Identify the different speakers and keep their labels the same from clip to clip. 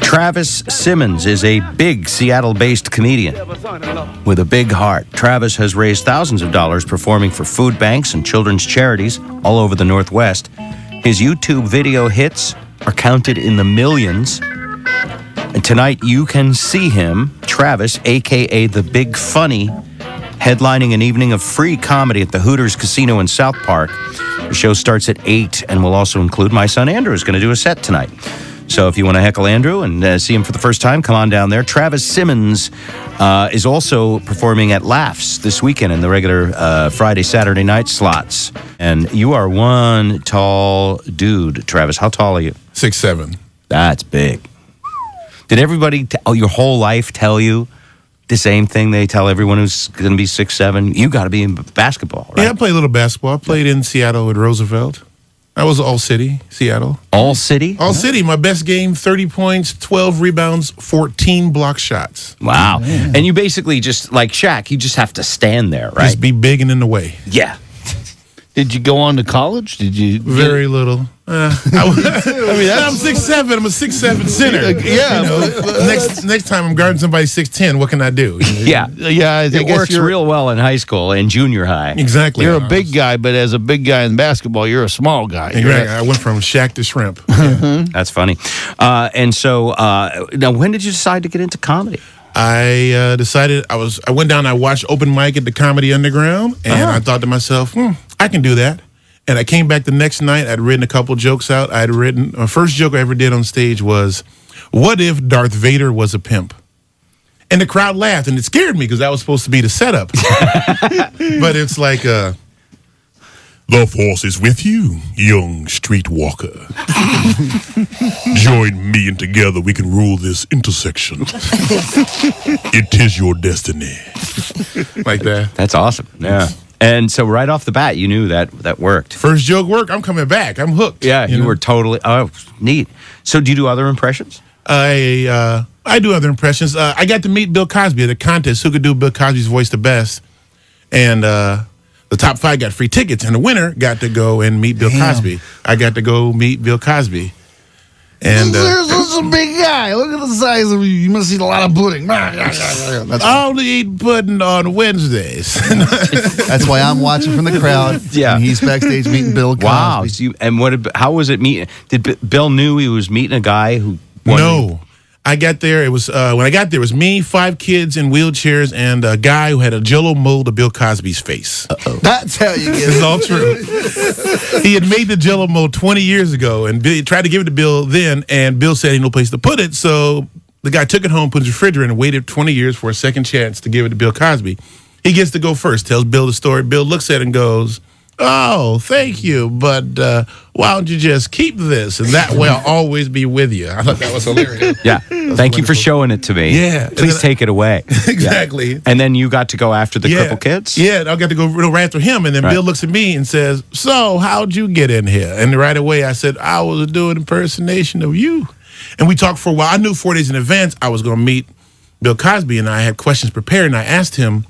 Speaker 1: Travis Simmons is a big Seattle-based comedian with a big heart. Travis has raised thousands of dollars performing for food banks and children's charities all over the Northwest. His YouTube video hits are counted in the millions. And tonight you can see him, Travis, a.k.a. The Big Funny, headlining an evening of free comedy at the Hooters Casino in South Park. The show starts at 8 and will also include my son Andrew, who's going to do a set tonight. So if you want to heckle Andrew and see him for the first time, come on down there. Travis Simmons is also performing at Laughs this weekend in the regular Friday, Saturday night slots. And you are one tall dude, Travis. How tall are you?
Speaker 2: 6'7".
Speaker 1: That's big. Did everybody, your whole life, tell you the same thing they tell everyone who's going to be 6'7"? You got to be in basketball, right?
Speaker 2: Yeah, I played a little basketball. I played in Seattle with Roosevelt. I was all city, Seattle.
Speaker 1: All city?
Speaker 2: All city. My best game, 30 points, 12 rebounds, 14 block shots.
Speaker 1: Wow. Man. And you basically just, like Shaq, you just have to stand there, right?
Speaker 2: Just be big and in the way.
Speaker 1: Yeah.
Speaker 3: Did you go on to college? Did you?
Speaker 2: Very little. I'm 6'7". I'm a 6'7" center.
Speaker 3: Yeah.
Speaker 2: You know, next time I'm guarding somebody 6'10", what can I do?
Speaker 1: Yeah. It works real well in high school and junior high.
Speaker 2: Exactly.
Speaker 3: You're a big guy, but as a big guy in basketball, you're a small guy.
Speaker 2: Exactly. I went from Shaq to Shrimp.
Speaker 1: Yeah. That's funny. And so, now when did you decide to get into comedy?
Speaker 2: I decided I went down, I watched open mic at the Comedy Underground, and I thought to myself, I can do that. And I came back the next night, I'd written a couple jokes out. My first joke I ever did on stage was, what if Darth Vader was a pimp? And the crowd laughed, and it scared me because that was supposed to be the setup. But it's like, the force is with you, young streetwalker. Join me and together we can rule this intersection. It is your destiny. Like that.
Speaker 1: That's awesome. Yeah. And so right off the bat, you knew that worked.
Speaker 2: First joke worked, I'm coming back. I'm hooked.
Speaker 1: Yeah, you were totally, neat. So do you do other impressions?
Speaker 2: I do other impressions. I got to meet Bill Cosby at a contest, who could do Bill Cosby's voice the best. And the top 5 got free tickets, and the winner got to go and meet Bill Cosby. I got to go meet Bill Cosby. And
Speaker 3: there's such a big guy. Look at the size of you. You must eat a lot of pudding.
Speaker 2: I only eat pudding on Wednesdays.
Speaker 4: That's why I'm watching from the crowd.
Speaker 1: Yeah,
Speaker 4: and he's backstage meeting Bill Cosby.
Speaker 1: Wow. So how was it meeting? Did Bill knew he was meeting a guy who?
Speaker 2: No. I got there. It was when I got there. It was me, 5 kids in wheelchairs, and a guy who had a Jello mold of Bill Cosby's face.
Speaker 4: That's how you get it.
Speaker 2: It's all true. He had made the Jello mold 20 years ago, and Bill tried to give it to Bill then, and Bill said he had no place to put it. So the guy took it home, put it in his refrigerator, and waited 20 years for a second chance to give it to Bill Cosby. He gets to go first. Tells Bill the story. Bill looks at it and goes, "Oh, thank you, but why don't you just keep this? And that way I'll always be with you." I thought that was hilarious.
Speaker 1: Yeah. Thank you for showing it to me.
Speaker 2: Yeah.
Speaker 1: Please take it away.
Speaker 2: Exactly.
Speaker 1: Yeah. And then you got to go after the crippled kids?
Speaker 2: Yeah, I got to go right after him. And then Bill looks at me and says, "So, how'd you get in here?" And right away I said, "I was doing impersonation of you." And we talked for a while. I knew 4 days in advance I was going to meet Bill Cosby, and I had questions prepared, and I asked him,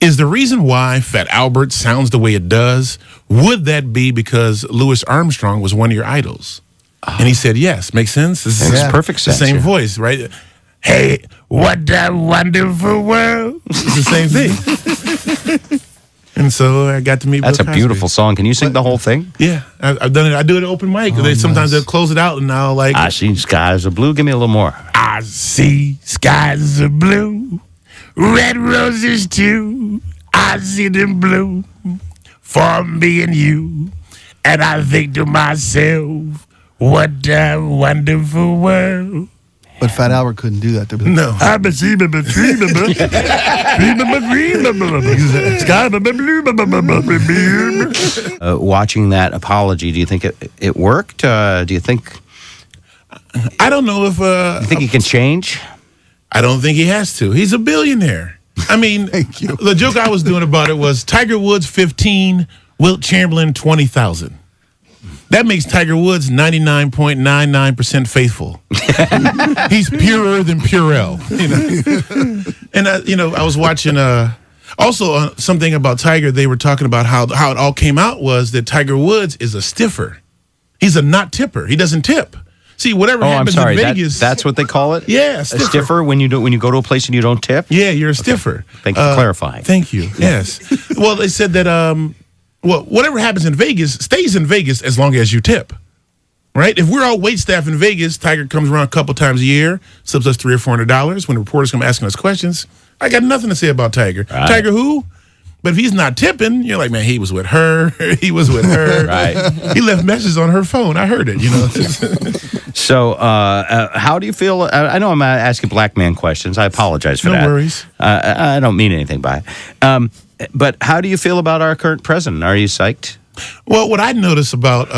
Speaker 2: is the reason why Fat Albert sounds the way it does, would that be because Louis Armstrong was one of your idols? And he said, yes. Makes sense?
Speaker 1: This makes perfect sense.
Speaker 2: The same voice, right? Hey, what a wonderful world. It's the same thing. And so I got to meet Bill Cosby.
Speaker 1: That's a beautiful song. Can you sing the whole thing?
Speaker 2: Yeah, I've done it. I do it at open mic. Sometimes they'll close it out, and I'll like,
Speaker 1: I see skies are blue. Give me a little more.
Speaker 2: I see skies are blue. Red roses too, I see them blue for me and you. And I think to myself, what a wonderful world.
Speaker 4: But Fat Albert couldn't do that.
Speaker 2: No.
Speaker 1: Watching that apology, do you think it worked? Do you think?
Speaker 2: I don't know if.
Speaker 1: You think he can change?
Speaker 2: I don't think he has to. He's a billionaire. I mean, the joke I was doing about it was Tiger Woods 15, Wilt Chamberlain 20,000. That makes Tiger Woods 99.99% faithful. He's purer than Purell. And I was watching also something about Tiger. They were talking about how it all came out was that Tiger Woods is a stiffer. He's a not tipper. He doesn't tip. See, whatever
Speaker 1: Oh, I'm
Speaker 2: happens
Speaker 1: sorry.
Speaker 2: in Vegas.
Speaker 1: That's what they call it?
Speaker 2: Yeah,
Speaker 1: A stiffer when you go to a place and you don't tip?
Speaker 2: Yeah, you're a stiffer.
Speaker 1: Thank you for clarifying.
Speaker 2: Thank you. Yes. Well, they said that whatever happens in Vegas stays in Vegas as long as you tip. Right? If we're all wait staff in Vegas, Tiger comes around a couple times a year, slips us $300 or $400. When the reporters come asking us questions, I got nothing to say about Tiger.
Speaker 1: Right.
Speaker 2: Tiger who? But if he's not tipping, you're like, man, he was with her. He was with her.
Speaker 1: Right.
Speaker 2: He left messages on her phone. I heard it, you know.
Speaker 1: So, how do you feel? I know I'm asking black man questions. I apologize for
Speaker 2: No
Speaker 1: that.
Speaker 2: worries.
Speaker 1: I don't mean anything by it. But how do you feel about our current president? Are you psyched?
Speaker 2: Well, what I notice about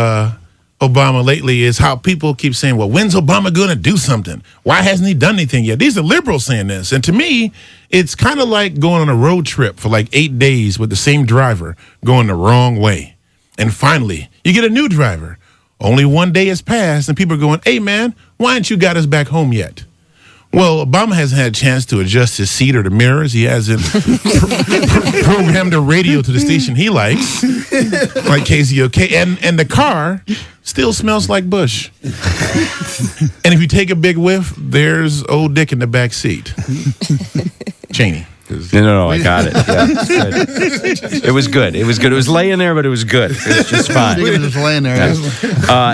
Speaker 2: Obama lately is how people keep saying, well, when's Obama going to do something? Why hasn't he done anything yet? These are liberals saying this. And to me, it's kind of like going on a road trip for like 8 days with the same driver going the wrong way. And finally, you get a new driver. Only 1 day has passed, and people are going, hey, man, why ain't you got us back home yet? Well, Obama hasn't had a chance to adjust his seat or the mirrors. He hasn't programmed the radio to the station he likes, like KZOK. And the car still smells like Bush. And if you take a big whiff, there's old Dick in the back seat. Cheney.
Speaker 1: No, I got it. Yeah, it was good. It was good. It was laying there, but it was good. It was just fine.
Speaker 4: He was just laying there.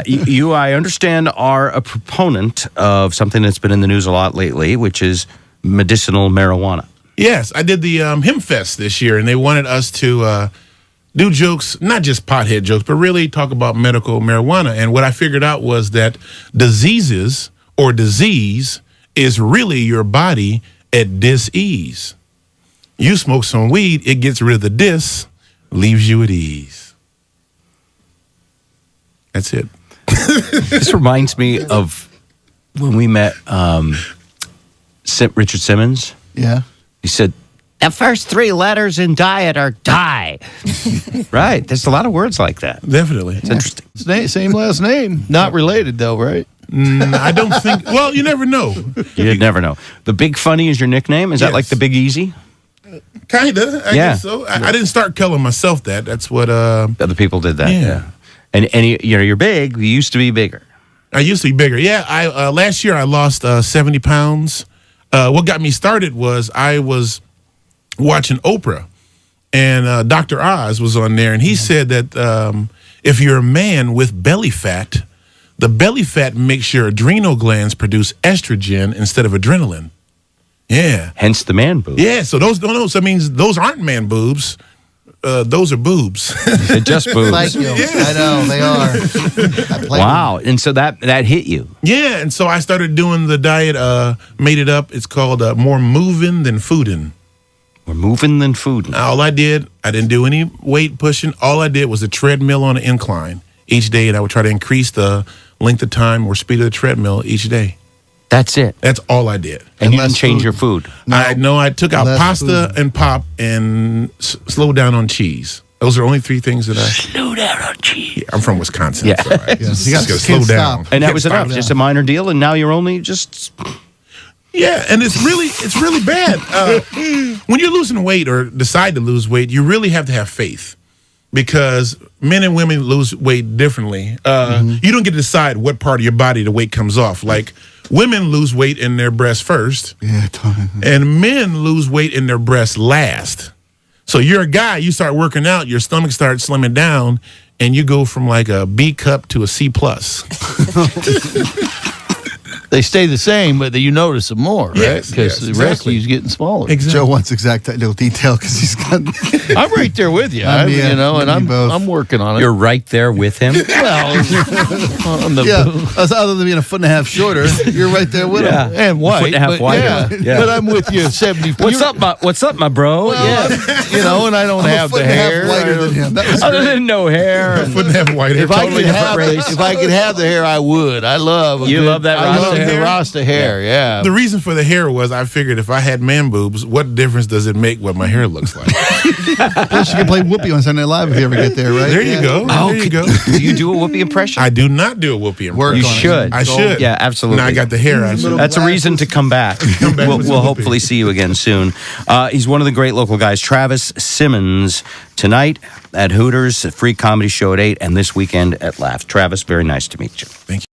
Speaker 1: You, I understand, are a proponent of something that's been in the news a lot lately, which is medicinal marijuana.
Speaker 2: Yes, I did the Hemp Fest this year, and they wanted us to do jokes, not just pothead jokes, but really talk about medical marijuana. And what I figured out was that diseases or disease is really your body at dis-ease. You smoke some weed, it gets rid of the dis, leaves you at ease. That's it.
Speaker 1: This reminds me of when we met Richard Simmons.
Speaker 4: Yeah.
Speaker 1: He said, the first 3 letters in diet are die. Right. There's a lot of words like that.
Speaker 2: Definitely.
Speaker 1: It's interesting.
Speaker 3: Same last name. Not related, though, right?
Speaker 2: I don't think, well, you never know.
Speaker 1: You'd never know. The Big Funny is your nickname? Is that
Speaker 2: Yes.
Speaker 1: like the Big Easy?
Speaker 2: Kind of, I
Speaker 1: Yeah.
Speaker 2: guess so. I didn't start calling myself that. That's what,
Speaker 1: Other people did that.
Speaker 2: Yeah.
Speaker 1: And you're big. You used to be bigger.
Speaker 2: I used to be bigger. Yeah, last year I lost 70 pounds. What got me started was I was watching Oprah, and Dr. Oz was on there, and he said that if you're a man with belly fat, the belly fat makes your adrenal glands produce estrogen instead of adrenaline. Yeah.
Speaker 1: Hence the man boob.
Speaker 2: Yeah, so that means those aren't man boobs. Those are boobs.
Speaker 1: They're just boobs.
Speaker 4: Thank you. I know, they are.
Speaker 1: Wow. And so that hit you.
Speaker 2: Yeah, and so I started doing the diet, made it up. It's called more moving than fooding.
Speaker 1: We're moving than food.
Speaker 2: All I didn't do any weight pushing. All I did was a treadmill on an incline each day, and I would try to increase the length of time or speed of the treadmill each day.
Speaker 1: That's it.
Speaker 2: That's all I did.
Speaker 1: And you
Speaker 4: less
Speaker 1: didn't change
Speaker 4: food.
Speaker 1: your food.
Speaker 2: I took out
Speaker 4: Less
Speaker 2: pasta
Speaker 4: food.
Speaker 2: and pop and slowed down on cheese. Those are only 3 things that I...
Speaker 1: Slow down on cheese.
Speaker 2: I'm from Wisconsin.
Speaker 1: Yeah.
Speaker 2: It's all right.
Speaker 4: Yeah.
Speaker 2: Just
Speaker 4: You
Speaker 2: gotta
Speaker 4: can't
Speaker 2: slow down.
Speaker 4: stop.
Speaker 1: And that was
Speaker 2: Can't
Speaker 1: enough.
Speaker 2: stop.
Speaker 1: Just a minor deal, and now you're only just...
Speaker 2: Yeah, and it's really bad. When you're losing weight or decide to lose weight, you really have to have faith, because men and women lose weight differently. You don't get to decide what part of your body the weight comes off. Like, women lose weight in their breasts first, and men lose weight in their breasts last. So you're a guy, you start working out, your stomach starts slimming down, and you go from like a B cup to a C plus.
Speaker 3: They stay the same, but you notice them more, right?
Speaker 2: Yes,
Speaker 3: Because
Speaker 2: yes,
Speaker 3: the
Speaker 2: exactly.
Speaker 3: rescue's getting smaller.
Speaker 4: Joe wants exact technical detail because he's got.
Speaker 3: I'm right there with you.
Speaker 4: I'm both.
Speaker 3: I'm working on it.
Speaker 1: You're right there with him.
Speaker 3: well, on the
Speaker 4: Other than being a 1.5 foot shorter, you're right there with
Speaker 1: Yeah.
Speaker 4: him.
Speaker 3: and white,
Speaker 1: 1.5
Speaker 3: but
Speaker 1: wider. Yeah.
Speaker 3: But I'm with you. 70.
Speaker 1: What's up, my bro?
Speaker 3: Well, and I don't
Speaker 4: I'm
Speaker 3: have
Speaker 4: a foot
Speaker 3: the
Speaker 4: and a half
Speaker 3: hair.
Speaker 4: whiter than him. That was
Speaker 1: Other
Speaker 4: great.
Speaker 1: than no hair.
Speaker 2: Wouldn't have white hair.
Speaker 3: If I
Speaker 1: Totally
Speaker 3: could have,
Speaker 1: different race.
Speaker 3: if I could have the hair, I would. I love.
Speaker 1: You love that
Speaker 3: I
Speaker 1: Rasta
Speaker 3: love
Speaker 2: hair?
Speaker 3: the Rasta hair. Yeah.
Speaker 2: The reason for the hair was I figured if I had man boobs, what difference does it make what my hair looks like?
Speaker 4: Plus, you can play Whoopi on Sunday Night Live if you ever get there, right?
Speaker 2: There you go.
Speaker 1: Oh,
Speaker 2: There you go.
Speaker 1: Do you do a Whoopi impression?
Speaker 2: I do not do a Whoopi
Speaker 4: Work
Speaker 2: impression.
Speaker 1: You
Speaker 4: on it.
Speaker 1: should.
Speaker 2: I should.
Speaker 1: Yeah, absolutely.
Speaker 2: Now I got the hair. I should.
Speaker 1: That's a reason to come back.
Speaker 2: back
Speaker 1: We'll
Speaker 2: with some
Speaker 1: hopefully
Speaker 2: Whoopi.
Speaker 1: see you again soon. He's one of the great local guys, Travis Simmons, tonight at Hooters, a free comedy show at 8, and this weekend at Laugh. Travis, very nice to meet you.
Speaker 2: Thank you.